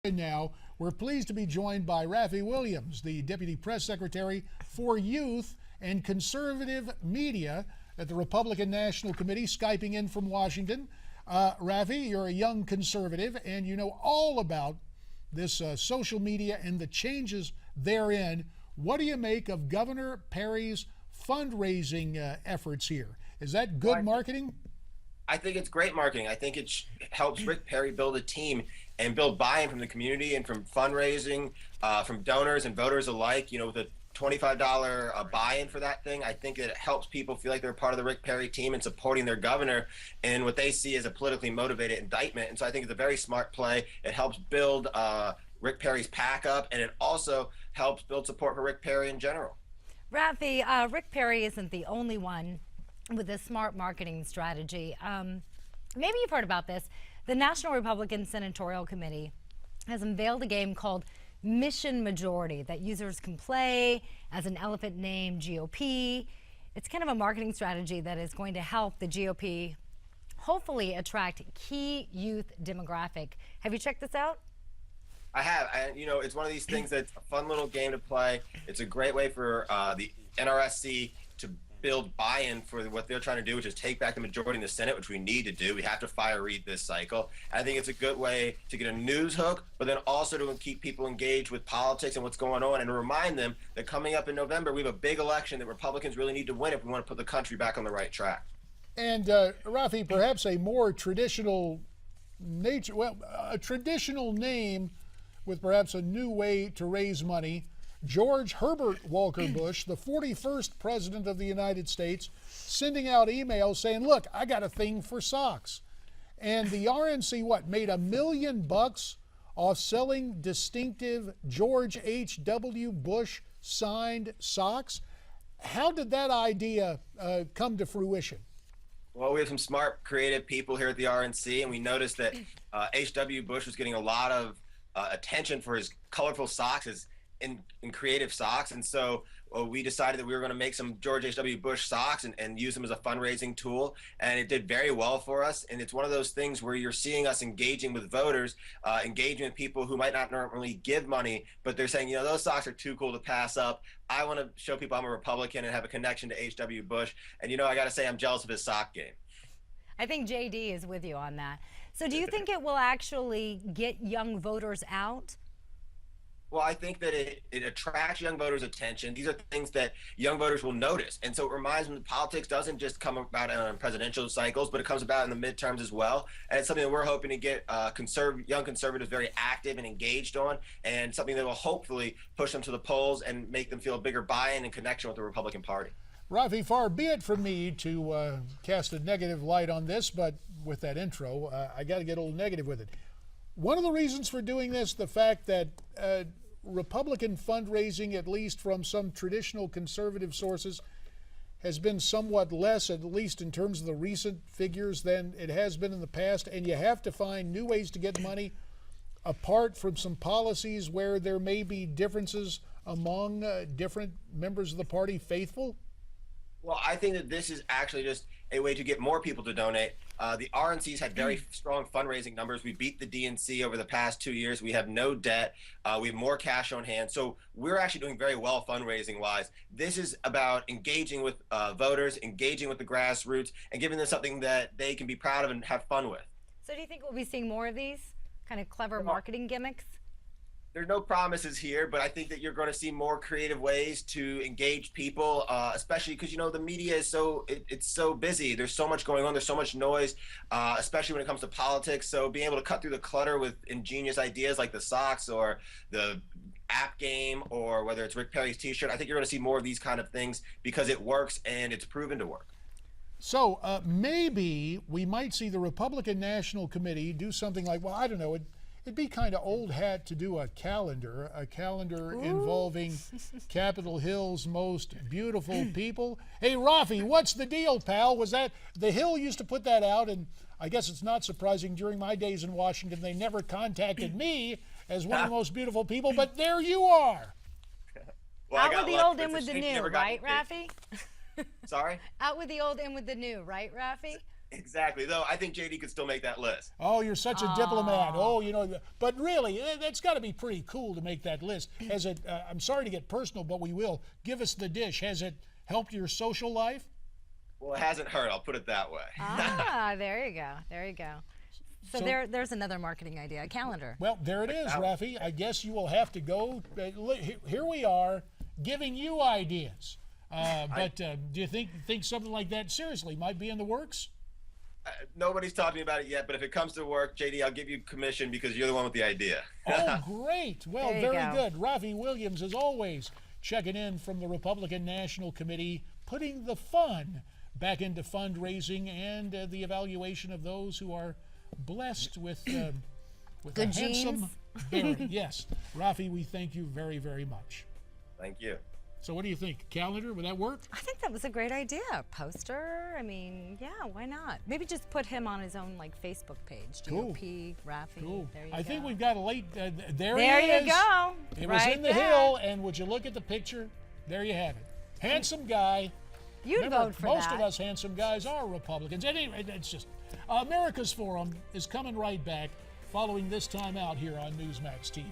And now, we're pleased to be joined by Raffi Williams, the Deputy Press Secretary for Youth and Conservative Media at the Republican National Committee, Skyping in from Washington. Raffi, you're a young conservative, and you know all about this social media and the changes therein. What do you make of Governor Perry's fundraising efforts here? Is that good marketing? I think it's great marketing. I think it helps Rick Perry build a team and build buy-in from the community and from fundraising, from donors and voters alike. You know, with a $25 buy-in for that thing, I think it helps people feel like they're part of the Rick Perry team and supporting their governor in what they see as a politically motivated indictment. And so I think it's a very smart play. It helps build Rick Perry's PAC up, and it also helps build support for Rick Perry in general. Raffi, Rick Perry isn't the only one with a smart marketing strategy. Maybe you've heard about this. The National Republican Senatorial Committee has unveiled a game called Mission Majority that users can play as an elephant named GOP. It's kind of a marketing strategy that is going to help the GOP hopefully attract key youth demographic. Have you checked this out? I have. You know, it's one of these things that's a fun little game to play. It's a great way for the NRSC to build buy-in for what they're trying to do, which is take back the majority in the Senate, which we need to do. We have to fire Reid this cycle. I think it's a good way to get a news hook, but then also to keep people engaged with politics and what's going on, and to remind them that coming up in November, we have a big election that Republicans really need to win if we want to put the country back on the right track. And Raffi, perhaps a more traditional nature, well, a traditional name with perhaps a new way to raise money. George Herbert Walker Bush, the 41st president of the United States, sending out emails saying, look, I got a thing for socks. And the RNC, made $1 million off selling distinctive George H.W. Bush signed socks? How did that idea come to fruition? Well, we have some smart, creative people here at the RNC, and we noticed that H.W. Bush was getting a lot of attention for his colorful socks, in creative socks, and so we decided that we were going to make some George H.W. Bush socks and use them as a fundraising tool, and it did very well for us. And it's one of those things where you're seeing us engaging with voters, engaging with people who might not normally give money, but they're saying, you know, those socks are too cool to pass up. I want to show people I'm a Republican and have a connection to H.W. Bush, and you know, I got to say I'm jealous of his sock game. I think JD is with you on that. So do you think it will actually get young voters out? Well, I think that it attracts young voters' attention. These are things that young voters will notice. And so it reminds them that politics doesn't just come about in presidential cycles, but it comes about in the midterms as well. And it's something that we're hoping to get young conservatives very active and engaged on, and something that will hopefully push them to the polls and make them feel a bigger buy-in and connection with the Republican Party. Raffi, far be it from me to cast a negative light on this, but with that intro, I got to get a little negative with it. One of the reasons for doing this, the fact that Republican fundraising, at least from some traditional conservative sources, has been somewhat less, at least in terms of the recent figures, than it has been in the past, and you have to find new ways to get money apart from some policies where there may be differences among different members of the party faithful? Well, I think that this is actually just a way to get more people to donate. The RNC's had very strong fundraising numbers. We beat the DNC over the past 2 years. We have no debt. We have more cash on hand. So we're actually doing very well fundraising-wise. This is about engaging with voters, engaging with the grassroots, and giving them something that they can be proud of and have fun with. So do you think we'll be seeing more of these kind of clever marketing gimmicks? There's no promises here, but I think that you're going to see more creative ways to engage people, especially because, you know, the media is it's so busy. There's so much going on. There's so much noise, especially when it comes to politics. So being able to cut through the clutter with ingenious ideas like the socks or the app game, or whether it's Rick Perry's t-shirt, I think you're going to see more of these kind of things because it works and it's proven to work. So maybe we might see the Republican National Committee do something like, well, I don't know, it'd be kind of old hat to do a calendar Ooh. Involving Capitol Hill's most beautiful people. Hey, Raffi, what's the deal, pal? Was that, the Hill used to put that out, and I guess it's not surprising during my days in Washington, they never contacted me as one of the most beautiful people, but there you are. Well, out with the old, in with the new, right, Raffi? Sorry? Out with the old, in with the new, right, Raffi? Exactly. Though I think JD could still make that list. Oh, you're such a diplomat. Oh, but really, that's got to be pretty cool to make that list. Has it, I'm sorry to get personal, but we will. Give us the dish. Has it helped your social life? Well, it hasn't hurt. I'll put it that way. There you go. There you go. So there's another marketing idea, a calendar. Well, there it is, Raffi. I guess you will have to go. Here we are, giving you ideas. But do you think something like that seriously might be in the works? Nobody's talked to me about it yet, but if it comes to work, JD, I'll give you commission because you're the one with the idea. Oh, great. Well, There you very go. good. Raffi Williams, as always, checking in from the Republican National Committee, putting the fun back into fundraising and the evaluation of those who are blessed with Good a handsome genes. berry. Yes. Raffi, we thank you very, very much. Thank you. So what do you think? Calendar, would that work? I think that was a great idea. Poster. I mean, yeah, why not? Maybe just put him on his own Facebook page. Cool. GOP, Raffi. Cool. There you I go. think we've got a late, there he There is. you go. It was Right in the there. hill, and would you look at the picture? There you have it. Handsome guy. You'd Remember, vote for most that. of us handsome guys are Republicans. Anyway, it's just America's Forum is coming right back following this time out here on Newsmax TV.